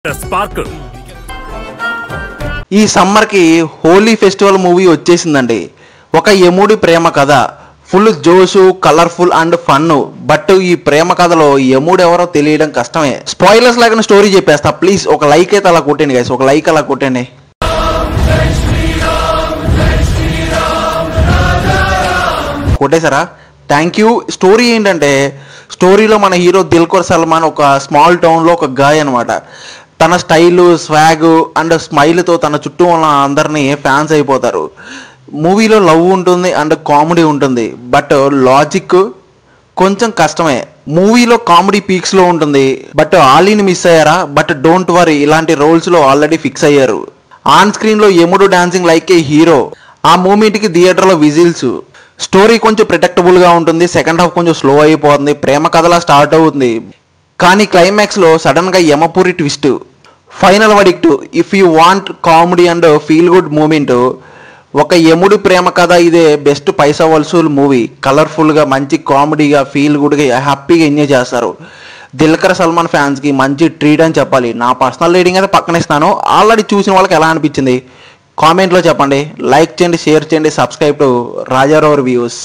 Spark ఈ summer కి Holi festival movie వచ్చేసిందండి. ఒక యముడి ప్రేమ కథ, ఫుల్ జోషు, కలర్ఫుల్ అండ్ ఫన్. బట్ ఈ ప్రేమ కథలో యముడు ఎవరో తెలియడం కష్టమే. స్పాయిలర్స్ లాగా స్టోరీ చెప్పేస్తా, ప్లీజ్ ఒక లైక్ అయితే అలా కొట్టండి గైస్, ఒక లైక్ అలా కొట్టండి. కొట్టేశారా? Thank you. స్టోరీ ఏంటంటే, స్టోరీలో మన హీరో దిల్కర్ సల్మాన్ ఒక స్మాల్ టౌన్లో ఒక గాయ్ అనమాట. తన స్టైలు, స్వాగ్ అండ్ స్మైల్తో తన చుట్టూ ఉన్న అందరినీ ఫ్యాన్స్ అయిపోతారు. మూవీలో లవ్ ఉంటుంది అండ్ కామెడీ ఉంటుంది, బట్ లాజిక్ కొంచెం కష్టమే. మూవీలో కామెడీ పీక్స్లో ఉంటుంది, బట్ ఆలీని మిస్ అయ్యారా? బట్ డోంట్ వరీ, ఇలాంటి రోల్స్లో ఆల్రెడీ ఫిక్స్ అయ్యారు. ఆన్ స్క్రీన్లో యముడు డాన్సింగ్ లైక్ ఏ హీరో. ఆ మూమెంట్కి థియేటర్లో విజిల్స్. స్టోరీ కొంచెం ప్రిడిక్టబుల్గా ఉంటుంది, సెకండ్ హాఫ్ కొంచెం స్లో అయిపోతుంది, ప్రేమ కథలా స్టార్ట్ అవుతుంది. కానీ క్లైమాక్స్లో సడన్గా Yamapuri twist. Final verdict, if you want comedy and feel good moment, ఒక యముడి ప్రేమ కథ ఇదే బెస్ట్ పైసా వసూల్ మూవీ. కలర్ఫుల్గా, మంచి కామెడీగా, ఫీల్ గుడ్గా, హ్యాపీగా ఎంజాయ్ చేస్తారు. దిల్కర్ సల్మాన్ ఫ్యాన్స్కి మంచి ట్రీట్ అని చెప్పాలి. నా పర్సనల్ రేటింగ్ అయితే పక్కన ఇస్తాను. ఆల్రెడీ చూసిన వాళ్ళకి ఎలా అనిపించింది కామెంట్లో చెప్పండి. లైక్ చేయండి, షేర్ చేయండి, సబ్స్క్రైబ్ టు రాజారావు రివ్యూస్.